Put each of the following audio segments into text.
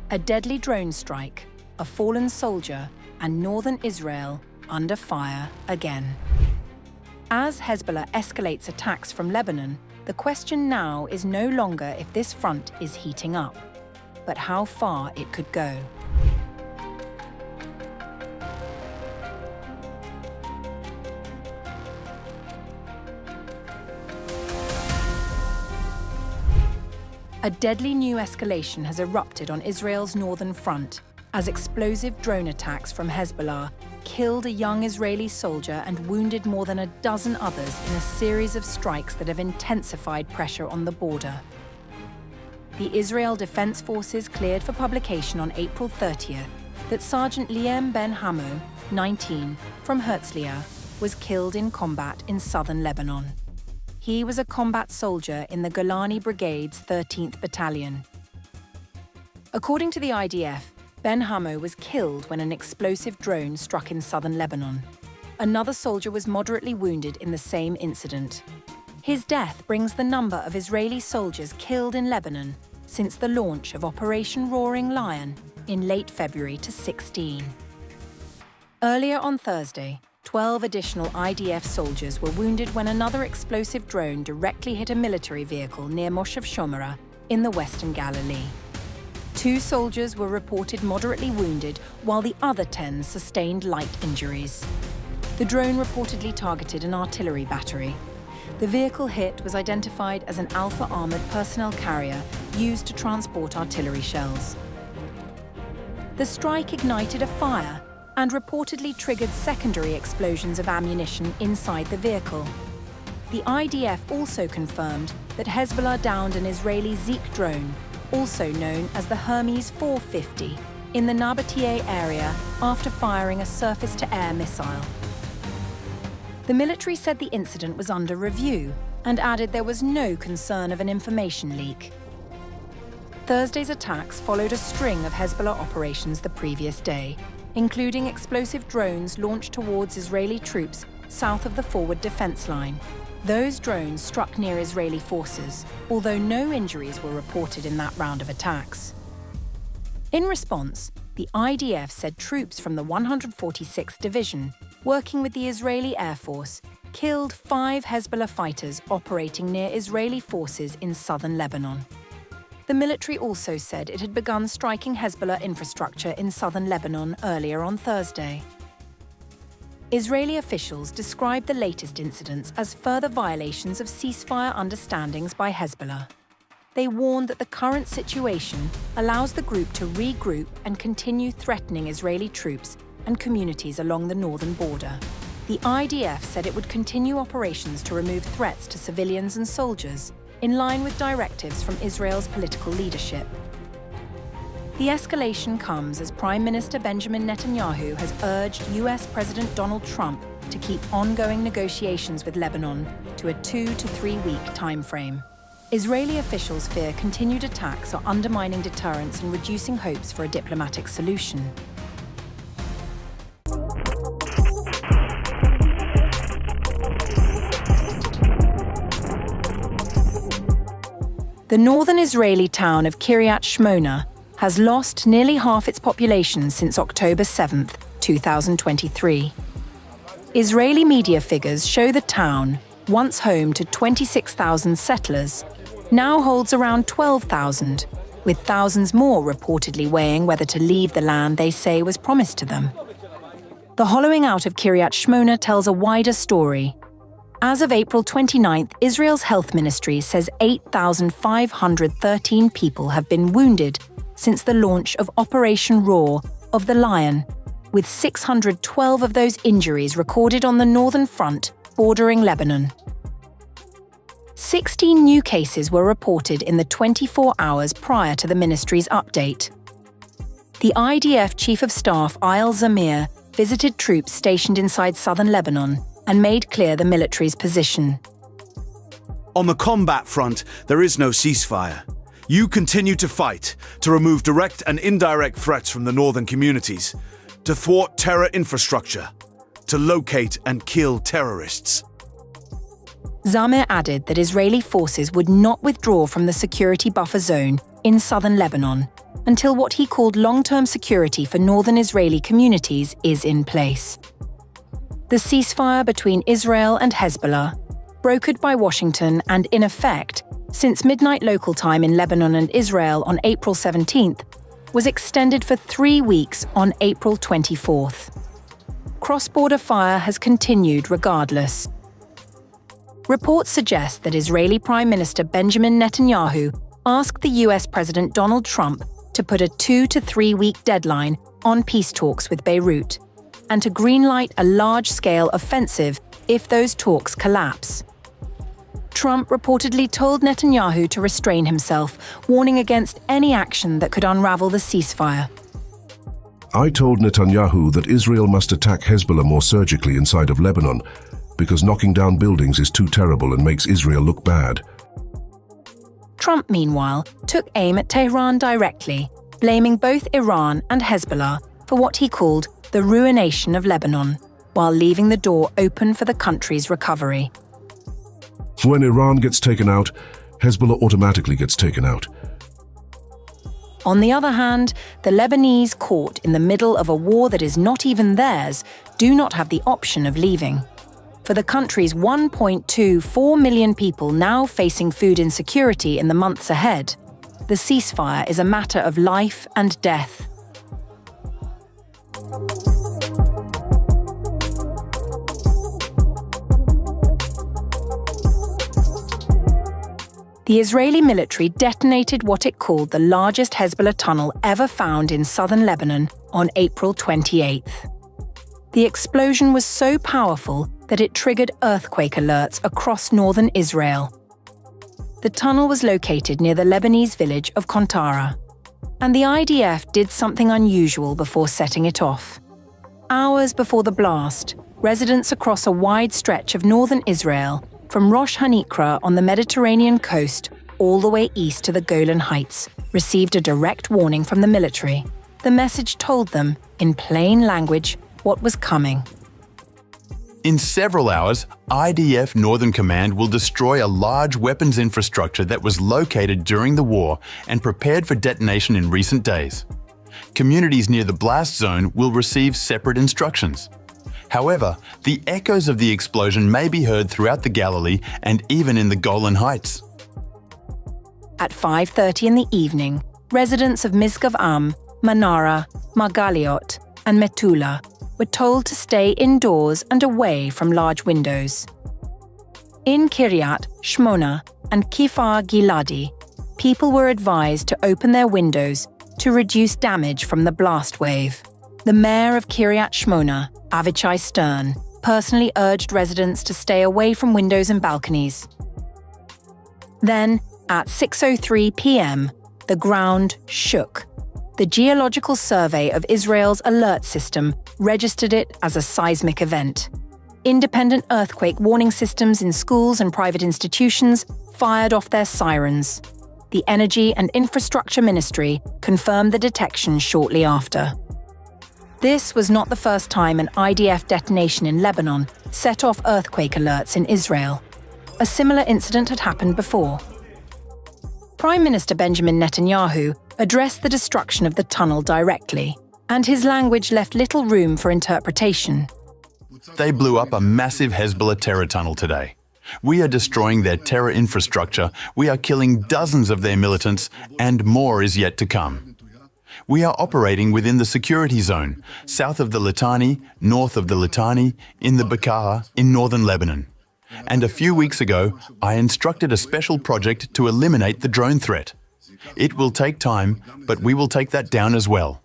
A deadly drone strike, a fallen soldier, and northern Israel under fire again. As Hezbollah escalates attacks from Lebanon, the question now is no longer if this front is heating up, but how far it could go. A deadly new escalation has erupted on Israel's northern front as explosive drone attacks from Hezbollah killed a young Israeli soldier and wounded more than a dozen others in a series of strikes that have intensified pressure on the border. The Israel Defense Forces cleared for publication on April 30th that Sergeant Liem Ben Hamo, 19, from Herzliya, was killed in combat in southern Lebanon. He was a combat soldier in the Golani Brigade's 13th Battalion. According to the IDF, Ben Hamo was killed when an explosive drone struck in southern Lebanon. Another soldier was moderately wounded in the same incident. His death brings the number of Israeli soldiers killed in Lebanon since the launch of Operation Roaring Lion in late February to 16. Earlier on Thursday, 12 additional IDF soldiers were wounded when another explosive drone directly hit a military vehicle near Moshev Shomera in the western Galilee. 2 soldiers were reported moderately wounded, while the other 10 sustained light injuries. The drone reportedly targeted an artillery battery. The vehicle hit was identified as an Alpha armored personnel carrier used to transport artillery shells. The strike ignited a fire and reportedly triggered secondary explosions of ammunition inside the vehicle. The IDF also confirmed that Hezbollah downed an Israeli Zeke drone, also known as the Hermes 450, in the Nabatea area after firing a surface-to-air missile. The military said the incident was under review and added there was no concern of an information leak. Thursday's attacks followed a string of Hezbollah operations the previous day, including explosive drones launched towards Israeli troops south of the forward defense line. Those drones struck near Israeli forces, although no injuries were reported in that round of attacks. In response, the IDF said troops from the 146th Division, working with the Israeli Air Force, killed 5 Hezbollah fighters operating near Israeli forces in southern Lebanon. The military also said it had begun striking Hezbollah infrastructure in southern Lebanon earlier on Thursday. Israeli officials described the latest incidents as further violations of ceasefire understandings by Hezbollah. They warned that the current situation allows the group to regroup and continue threatening Israeli troops and communities along the northern border. The IDF said it would continue operations to remove threats to civilians and soldiers, in line with directives from Israel's political leadership. The escalation comes as Prime Minister Benjamin Netanyahu has urged US President Donald Trump to keep ongoing negotiations with Lebanon to a 2 to 3 week timeframe. Israeli officials fear continued attacks are undermining deterrence and reducing hopes for a diplomatic solution. The northern Israeli town of Kiryat Shmona has lost nearly half its population since October 7, 2023. Israeli media figures show the town, once home to 26,000 settlers, now holds around 12,000, with thousands more reportedly weighing whether to leave the land they say was promised to them. The hollowing out of Kiryat Shmona tells a wider story. As of April 29th, Israel's health ministry says 8,513 people have been wounded since the launch of Operation Roar of the Lion, with 612 of those injuries recorded on the northern front bordering Lebanon. 16 new cases were reported in the 24 hours prior to the ministry's update. The IDF Chief of Staff Ayal Zamir visited troops stationed inside southern Lebanon and made clear the military's position. On the combat front, there is no ceasefire. You continue to fight, to remove direct and indirect threats from the northern communities, to thwart terror infrastructure, to locate and kill terrorists. Zamir added that Israeli forces would not withdraw from the security buffer zone in southern Lebanon, until what he called long-term security for northern Israeli communities is in place. The ceasefire between Israel and Hezbollah, brokered by Washington and in effect since midnight local time in Lebanon and Israel on April 17th, was extended for 3 weeks on April 24th. Cross-border fire has continued regardless. Reports suggest that Israeli Prime Minister Benjamin Netanyahu asked the US President Donald Trump to put a 2 to 3 week deadline on peace talks with Beirut and to greenlight a large-scale offensive if those talks collapse. Trump reportedly told Netanyahu to restrain himself, warning against any action that could unravel the ceasefire. I told Netanyahu that Israel must attack Hezbollah more surgically inside of Lebanon because knocking down buildings is too terrible and makes Israel look bad. Trump, meanwhile, took aim at Tehran directly, blaming both Iran and Hezbollah for what he called the ruination of Lebanon, while leaving the door open for the country's recovery. When Iran gets taken out, Hezbollah automatically gets taken out. On the other hand, the Lebanese, caught in the middle of a war that is not even theirs, do not have the option of leaving. For the country's 1.24 million people now facing food insecurity in the months ahead, the ceasefire is a matter of life and death. The Israeli military detonated what it called the largest Hezbollah tunnel ever found in southern Lebanon on April 28th. The explosion was so powerful that it triggered earthquake alerts across northern Israel. The tunnel was located near the Lebanese village of Kontara, and the IDF did something unusual before setting it off. Hours before the blast, residents across a wide stretch of northern Israel, from Rosh Hanikra on the Mediterranean coast all the way east to the Golan Heights, received a direct warning from the military. The message told them, in plain language, what was coming. In several hours, IDF Northern Command will destroy a large weapons infrastructure that was located during the war and prepared for detonation in recent days. Communities near the blast zone will receive separate instructions. However, the echoes of the explosion may be heard throughout the Galilee and even in the Golan Heights. At 5:30 in the evening, residents of Misgav Am, Manara, Margaliot, and Metula were told to stay indoors and away from large windows. In Kiryat, Shmona, and Kifar Giladi, people were advised to open their windows to reduce damage from the blast wave. The mayor of Kiryat Shmona, Avichai Stern, personally urged residents to stay away from windows and balconies. Then, at 6:03 p.m., the ground shook. The Geological Survey of Israel's alert system registered it as a seismic event. Independent earthquake warning systems in schools and private institutions fired off their sirens. The Energy and Infrastructure Ministry confirmed the detection shortly after. This was not the first time an IDF detonation in Lebanon set off earthquake alerts in Israel. A similar incident had happened before. Prime Minister Benjamin Netanyahu addressed the destruction of the tunnel directly, and his language left little room for interpretation. They blew up a massive Hezbollah terror tunnel today. We are destroying their terror infrastructure, we are killing dozens of their militants, and more is yet to come. We are operating within the security zone, south of the Litani, north of the Litani, in the Bekaa, in northern Lebanon. And a few weeks ago, I instructed a special project to eliminate the drone threat. It will take time, but we will take that down as well.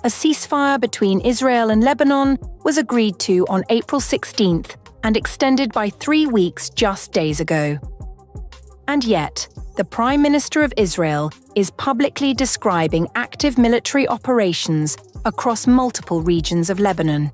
A ceasefire between Israel and Lebanon was agreed to on April 16th and extended by 3 weeks just days ago. And yet, the Prime Minister of Israel is publicly describing active military operations across multiple regions of Lebanon,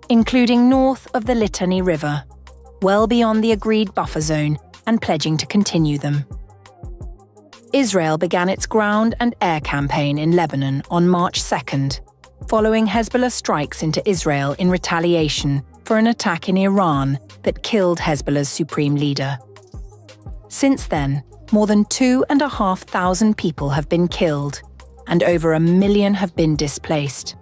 including north of the Litani River, well beyond the agreed buffer zone, and pledging to continue them. Israel began its ground and air campaign in Lebanon on March 2nd, following Hezbollah strikes into Israel in retaliation for an attack in Iran that killed Hezbollah's supreme leader. Since then, more than 2,500 people have been killed, and over 1 million have been displaced.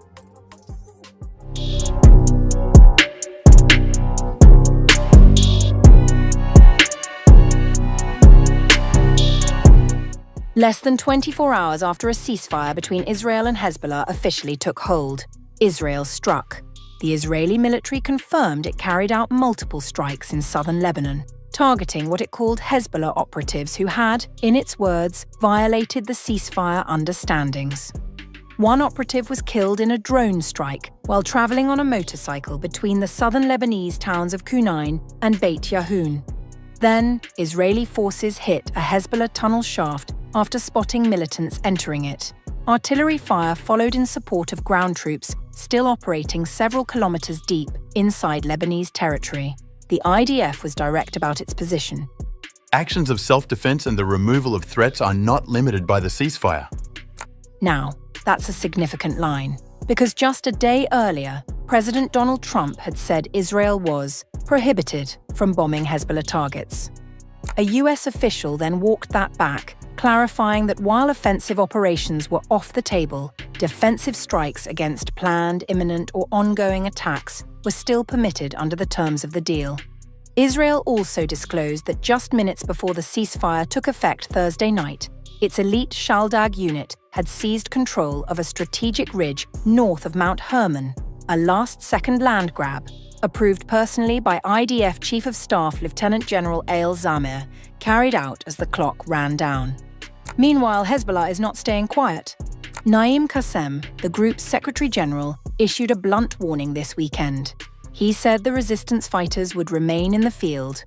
Less than 24 hours after a ceasefire between Israel and Hezbollah officially took hold, Israel struck. The Israeli military confirmed it carried out multiple strikes in southern Lebanon, targeting what it called Hezbollah operatives who had, in its words, violated the ceasefire understandings. One operative was killed in a drone strike while traveling on a motorcycle between the southern Lebanese towns of Kunain and Beit Yahoun. Then, Israeli forces hit a Hezbollah tunnel shaft after spotting militants entering it. Artillery fire followed in support of ground troops still operating several kilometers deep inside Lebanese territory. The IDF was direct about its position. Actions of self-defense and the removal of threats are not limited by the ceasefire. Now, that's a significant line, because just a day earlier, President Donald Trump had said Israel was prohibited from bombing Hezbollah targets. A US official then walked that back, clarifying that while offensive operations were off the table, defensive strikes against planned, imminent, or ongoing attacks were still permitted under the terms of the deal. Israel also disclosed that just minutes before the ceasefire took effect Thursday night, its elite Shaldag unit had seized control of a strategic ridge north of Mount Hermon, a last-second land grab, approved personally by IDF Chief of Staff Lieutenant General Eyal Zamir, carried out as the clock ran down. Meanwhile, Hezbollah is not staying quiet. Naim Qassem, the group's Secretary General, issued a blunt warning this weekend. He said the resistance fighters would remain in the field.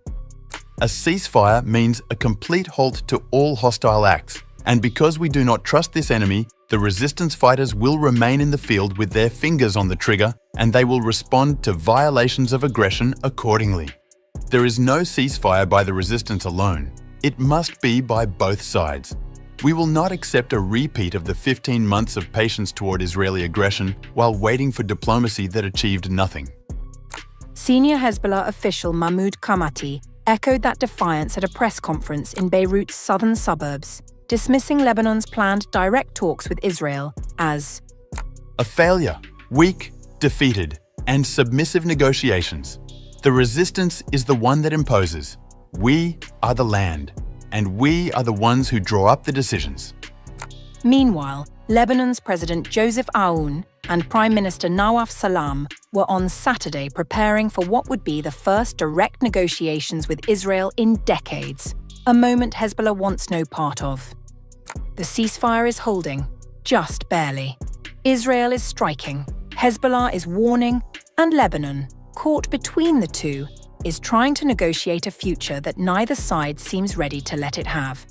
A ceasefire means a complete halt to all hostile acts, and because we do not trust this enemy, the resistance fighters will remain in the field with their fingers on the trigger, and they will respond to violations of aggression accordingly. There is no ceasefire by the resistance alone. It must be by both sides. We will not accept a repeat of the 15 months of patience toward Israeli aggression while waiting for diplomacy that achieved nothing. Senior Hezbollah official Mahmoud Kamati echoed that defiance at a press conference in Beirut's southern suburbs, dismissing Lebanon's planned direct talks with Israel as a failure, weak, defeated, and submissive negotiations. The resistance is the one that imposes. We are the land, and we are the ones who draw up the decisions. Meanwhile, Lebanon's President Joseph Aoun and Prime Minister Nawaf Salam were on Saturday preparing for what would be the first direct negotiations with Israel in decades, a moment Hezbollah wants no part of. The ceasefire is holding, just barely. Israel is striking, Hezbollah is warning, and Lebanon, caught between the two, is trying to negotiate a future that neither side seems ready to let it have.